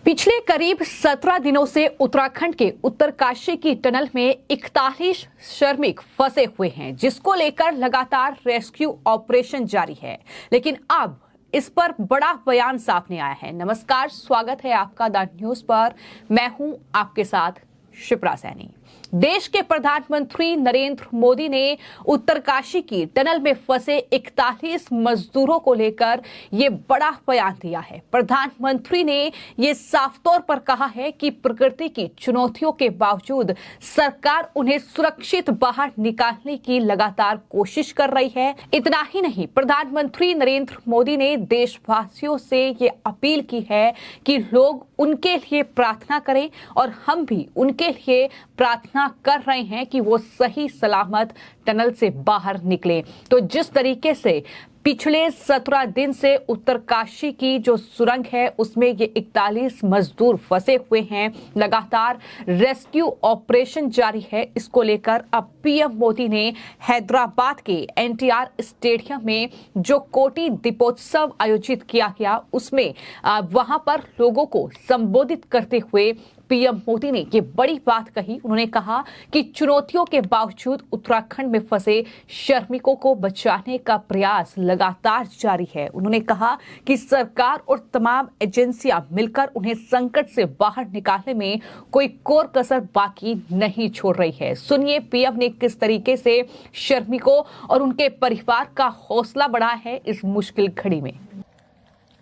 पिछले करीब 17 दिनों से उत्तराखंड के उत्तरकाशी की टनल में 41 श्रमिक फंसे हुए हैं, जिसको लेकर लगातार रेस्क्यू ऑपरेशन जारी है। लेकिन अब इस पर बड़ा बयान सामने आया है। नमस्कार, स्वागत है आपका द न्यूज पर। मैं हूं आपके साथ शिप्रा सैनी। देश के प्रधानमंत्री नरेंद्र मोदी ने उत्तरकाशी की टनल में फंसे 41 मजदूरों को लेकर ये बड़ा बयान दिया है। प्रधानमंत्री ने ये साफ तौर पर कहा है कि प्रकृति की चुनौतियों के बावजूद सरकार उन्हें सुरक्षित बाहर निकालने की लगातार कोशिश कर रही है। इतना ही नहीं, प्रधानमंत्री नरेंद्र मोदी ने देशवासियों से ये अपील की है कि लोग उनके लिए प्रार्थना करें और हम भी उनके लिए प्रार्थना कर रहे हैं कि वो सही सलामत टनल से बाहर निकले। तो जिस तरीके से पिछले 17 दिन से उत्तरकाशी की जो सुरंग है उसमें ये 41 मजदूर फंसे हुए हैं, लगातार रेस्क्यू ऑपरेशन जारी है। इसको लेकर अब पीएम मोदी ने हैदराबाद के एनटीआर स्टेडियम में जो कोटि दीपोत्सव आयोजित किया गया उसमें वहां पर लोगों को संबोधित करते हुए पीएम मोदी ने ये बड़ी बात कही। उन्होंने कहा कि चुनौतियों के बावजूद उत्तराखंड में फंसे श्रमिकों को बचाने का प्रयास लगातार जारी है। उन्होंने कहा कि सरकार और तमाम एजेंसियां मिलकर उन्हें संकट से बाहर निकालने में कोई कोर कसर बाकी नहीं छोड़ रही है। सुनिए पीएम ने किस तरीके से श्रमिकों और उनके परिवार का हौसला बढ़ाया है इस मुश्किल घड़ी में।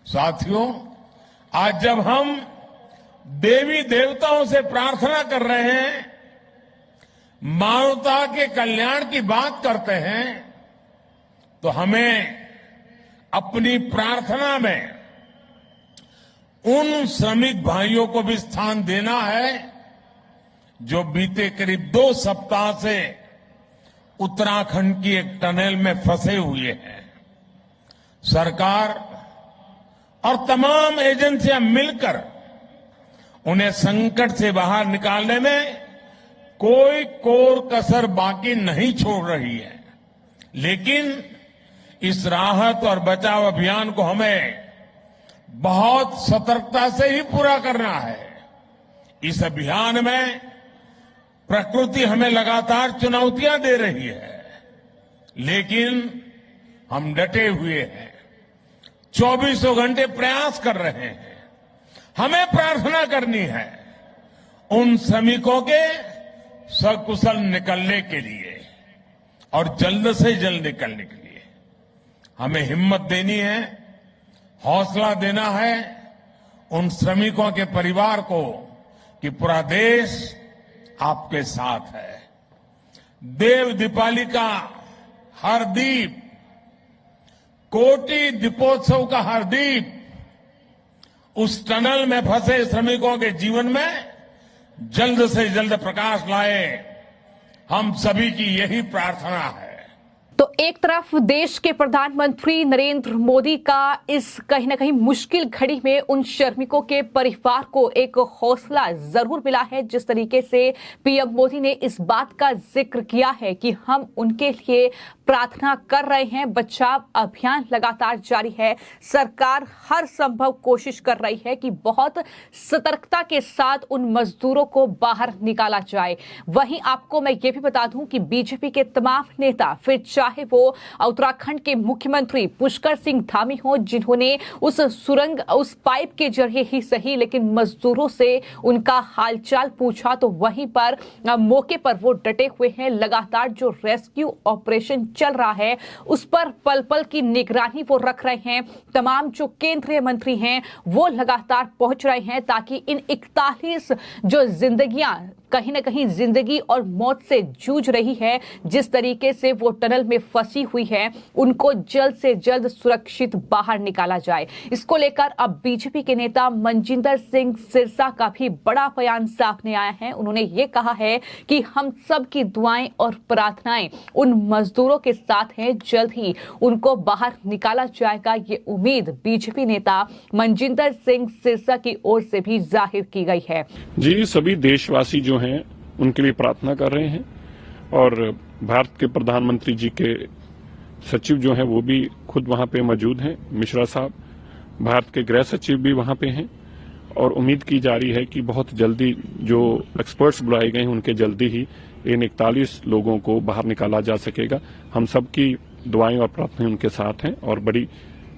साथियों, आज जब हम देवी देवताओं से प्रार्थना कर रहे हैं, मानवता के कल्याण की बात करते हैं, तो हमें अपनी प्रार्थना में उन श्रमिक भाइयों को भी स्थान देना है जो बीते करीब 2 सप्ताह से उत्तराखंड की एक टनल में फंसे हुए हैं। सरकार और तमाम एजेंसियां मिलकर उन्हें संकट से बाहर निकालने में कोई कोर कसर बाकी नहीं छोड़ रही है। लेकिन इस राहत और बचाव अभियान को हमें बहुत सतर्कता से ही पूरा करना है। इस अभियान में प्रकृति हमें लगातार चुनौतियां दे रही है, लेकिन हम डटे हुए हैं, 24 घंटे प्रयास कर रहे हैं। हमें प्रार्थना करनी है उन श्रमिकों के सकुशल निकलने के लिए और जल्द से जल्द निकलने के लिए। हमें हिम्मत देनी है, हौसला देना है उन श्रमिकों के परिवार को कि पूरा देश आपके साथ है। देव दीपावली का हर दीप, कोटि दीपोत्सव का हर दीप उस टनल में फंसे श्रमिकों के जीवन में जल्द से जल्द प्रकाश लाए, हम सभी की यही प्रार्थना है। तो एक तरफ देश के प्रधानमंत्री नरेंद्र मोदी का इस कहीं ना कहीं मुश्किल घड़ी में उन श्रमिकों के परिवार को एक हौसला जरूर मिला है। जिस तरीके से पीएम मोदी ने इस बात का जिक्र किया है कि हम उनके लिए प्रार्थना कर रहे हैं। बचाव अभियान लगातार जारी है। सरकार हर संभव कोशिश कर रही है कि बहुत सतर्कता के साथ उन मजदूरों को बाहर निकाला जाए। वहीं आपको मैं ये भी बता दूं कि बीजेपी के तमाम नेता, फिर चाहे वो उत्तराखंड के मुख्यमंत्री पुष्कर सिंह धामी हो, जिन्होंने उस सुरंग, उस पाइप के जरिए ही सही लेकिन मजदूरों से उनका हालचाल पूछा, तो वहीं पर मौके पर वो डटे हुए हैं। लगातार जो रेस्क्यू ऑपरेशन चल रहा है उस पर पल पल की निगरानी वो रख रहे हैं। तमाम जो केंद्रीय मंत्री हैं वो लगातार पहुंच रहे हैं ताकि इन 41 जो जिंदगियां कहीं ना कहीं जिंदगी और मौत से जूझ रही है, जिस तरीके से वो टनल में फंसी हुई है, उनको जल्द से जल्द सुरक्षित बाहर निकाला जाए। इसको लेकर अब बीजेपी के नेता मनजिंदर सिंह सिरसा का भी बड़ा बयान सामने आया है। उन्होंने ये कहा है कि हम सब की दुआएं और प्रार्थनाएं उन मजदूरों के साथ हैं, जल्द ही उनको बाहर निकाला जाएगा। ये उम्मीद बीजेपी नेता मनजिंदर सिंह सिरसा की ओर से भी जाहिर की गई है। जी, सभी देशवासी जो हैं उनके लिए प्रार्थना कर रहे हैं और भारत के प्रधानमंत्री जी के सचिव जो हैं वो भी खुद वहां पे मौजूद हैं, मिश्रा साहब। भारत के गृह सचिव भी वहां पे हैं और उम्मीद की जा रही है कि बहुत जल्दी जो एक्सपर्ट्स बुलाए गए हैं उनके जल्दी ही इन 41 लोगों को बाहर निकाला जा सकेगा। हम सबकी दुआएं और प्रार्थनाएं उनके साथ हैं और बड़ी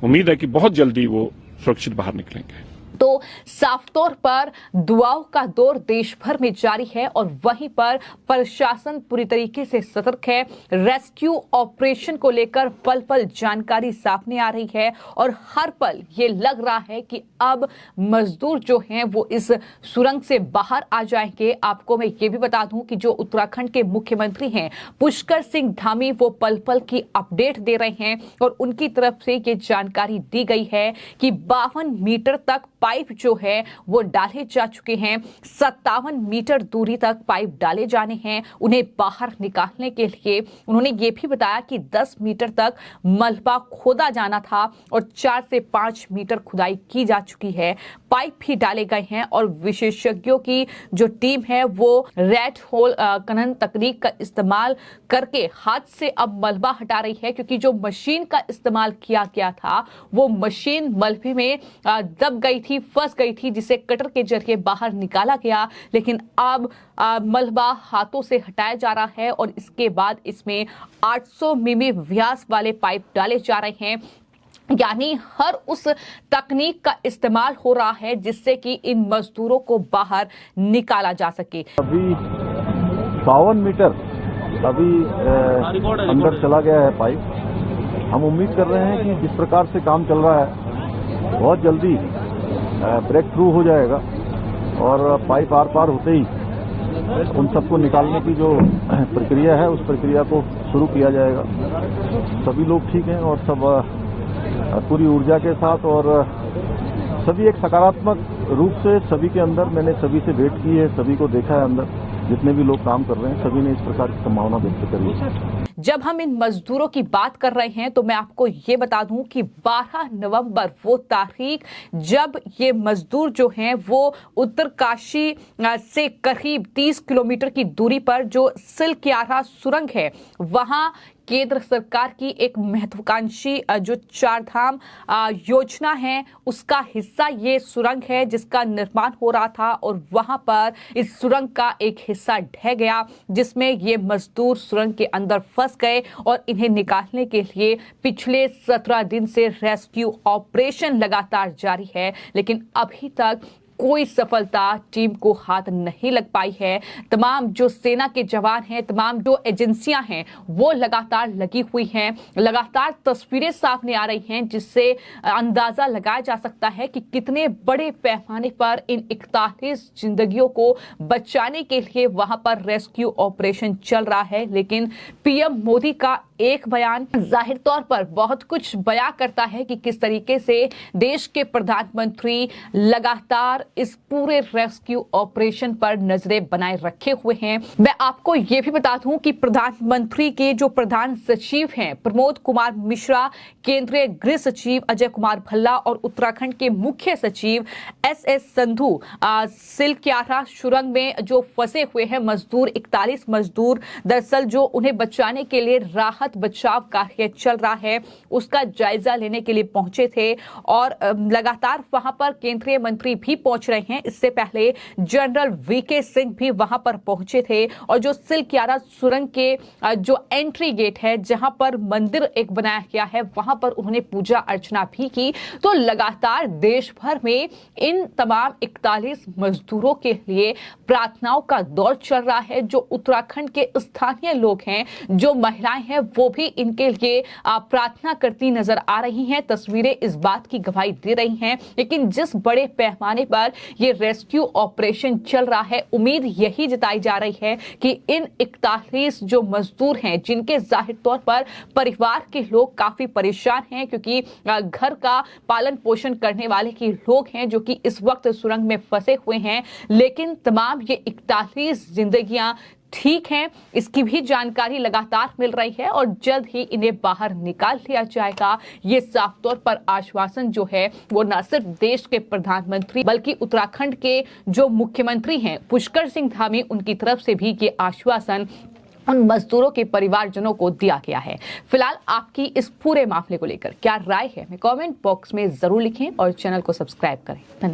उम्मीद है कि बहुत जल्दी वो सुरक्षित बाहर निकलेंगे। तो साफ तौर पर दुआओं का दौर देश भर में जारी है और वहीं पर प्रशासन पूरी तरीके से सतर्क है। रेस्क्यू ऑपरेशन को लेकर पल पल जानकारी सामने आ रही है और हर पल ये लग रहा है कि अब मजदूर जो हैं वो इस सुरंग से बाहर आ जाएंगे। आपको मैं ये भी बता दूं कि जो उत्तराखंड के मुख्यमंत्री हैं पुष्कर सिंह धामी वो पल पल की अपडेट दे रहे हैं और उनकी तरफ से ये जानकारी दी गई है कि 52 मीटर तक पाइप जो है वो डाले जा चुके हैं। 57 मीटर दूरी तक पाइप डाले जाने हैं। उन्हें बाहर निकालने के लिए उन्होंने ये भी बताया कि 10 मीटर तक मलबा खोदा जाना था और 4 से 5 मीटर खुदाई की जा चुकी है। पाइप भी डाले गए हैं और विशेषज्ञों की जो टीम है वो रेड होल खनन तकनीक का इस्तेमाल करके हाथ से अब मलबा हटा रही है, क्योंकि जो मशीन का इस्तेमाल किया गया था वो मशीन मलबे में दब गई थी, फंस गई थी, जिसे कटर के जरिए बाहर निकाला गया। लेकिन अब मलबा हाथों से हटाया जा रहा है और इसके बाद इसमें 800 मिमी व्यास वाले पाइप डाले जा रहे हैं। यानी हर उस तकनीक का इस्तेमाल हो रहा है जिससे कि इन मजदूरों को बाहर निकाला जा सके। अभी 52 मीटर अभी अंदर चला गया है पाइप। हम उम्मीद कर रहे हैं कि जिस प्रकार से काम चल रहा है बहुत जल्दी ब्रेक थ्रू हो जाएगा और पाइप आर पार होते ही उन सबको निकालने की जो प्रक्रिया है उस प्रक्रिया को शुरू किया जाएगा। सभी लोग ठीक हैं और सब पूरी ऊर्जा के साथ और सभी एक सकारात्मक रूप से सभी के अंदर, मैंने सभी से भेंट की है, सभी को देखा है अंदर जितने भी लोग काम कर रहे हैं सभी ने इस प्रकार की संभावना व्यक्त करी है। जब हम इन मजदूरों की बात कर रहे हैं तो मैं आपको ये बता दूं कि 12 नवंबर वो तारीख जब ये मजदूर जो हैं वो उत्तरकाशी से करीब 30 किलोमीटर की दूरी पर जो सिलक्यारा सुरंग है वहां केंद्र सरकार की एक महत्वाकांक्षी जो 4 धाम योजना है उसका हिस्सा ये सुरंग है जिसका निर्माण हो रहा था और वहां पर इस सुरंग का एक हिस्सा ढह गया जिसमें ये मजदूर सुरंग के अंदर फंस गए और इन्हें निकालने के लिए पिछले 17 दिन से रेस्क्यू ऑपरेशन लगातार जारी है, लेकिन अभी तक कोई सफलता टीम को हाथ नहीं लग पाई है। तमाम जो सेना के जवान हैं, तमाम जो एजेंसियां हैं वो लगातार लगी हुई हैं। लगातार तस्वीरें सामने आ रही हैं जिससे अंदाजा लगाया जा सकता है कि कितने बड़े पैमाने पर इन 41 जिंदगियों को बचाने के लिए वहां पर रेस्क्यू ऑपरेशन चल रहा है। लेकिन पीएम मोदी का एक बयान जाहिर तौर पर बहुत कुछ बयां करता है कि किस तरीके से देश के प्रधानमंत्री लगातार इस पूरे रेस्क्यू ऑपरेशन पर नजरें बनाए रखे हुए हैं। मैं आपको यह भी बता दूं कि प्रधानमंत्री के जो प्रधान सचिव हैं प्रमोद कुमार मिश्रा, केंद्रीय गृह सचिव अजय कुमार भल्ला और उत्तराखंड के मुख्य सचिव एस संधू सिलक्यारा सुरंग में जो फंसे हुए हैं मजदूर 41 मजदूर, दरअसल जो उन्हें बचाने के लिए राहत बचाव कार्य चल रहा है उसका जायजा लेने के लिए पहुंचे थे और लगातार वहां पर केंद्रीय मंत्री भी पहुंच रहे हैं। इससे पहले जनरल वीके सिंह भी वहां पर पहुंचे थे और जो सिलक्यारा सुरंग के जो एंट्री गेट है जहां पर मंदिर एक बनाया गया है वहां पर उन्होंने पूजा अर्चना भी की। तो लगातार देश भर में इन तमाम 41 मजदूरों के लिए प्रार्थनाओं का दौर चल रहा है। जो उत्तराखंड के स्थानीय लोग हैं, जो महिलाएं हैं वो भी इनके लिए प्रार्थना करती नजर आ रही हैं। तस्वीरें इस बात की गवाही दे रही हैं। लेकिन जिस बड़े पैमाने पर ये रेस्क्यू ऑपरेशन चल रहा है उम्मीद यही जताई जा रही है कि इन 41 जो मजदूर हैं जिनके जाहिर तौर पर परिवार के लोग काफी परेशान हैं क्योंकि घर का पालन पोषण करने वाले के लोग हैं जो कि इस वक्त सुरंग में फंसे हुए हैं, लेकिन तमाम ये 41 जिंदगियां ठीक हैं इसकी भी जानकारी लगातार मिल रही है और जल्द ही इन्हें बाहर निकाल लिया जाएगा। ये साफ तौर पर आश्वासन जो है वो न सिर्फ देश के प्रधानमंत्री बल्कि उत्तराखंड के जो मुख्यमंत्री हैं पुष्कर सिंह धामी उनकी तरफ से भी ये आश्वासन उन मजदूरों के परिवारजनों को दिया गया है। फिलहाल आपकी इस पूरे मामले को लेकर क्या राय है, मैं कमेंट बॉक्स में जरूर लिखें और चैनल को सब्सक्राइब करें। धन्यवाद।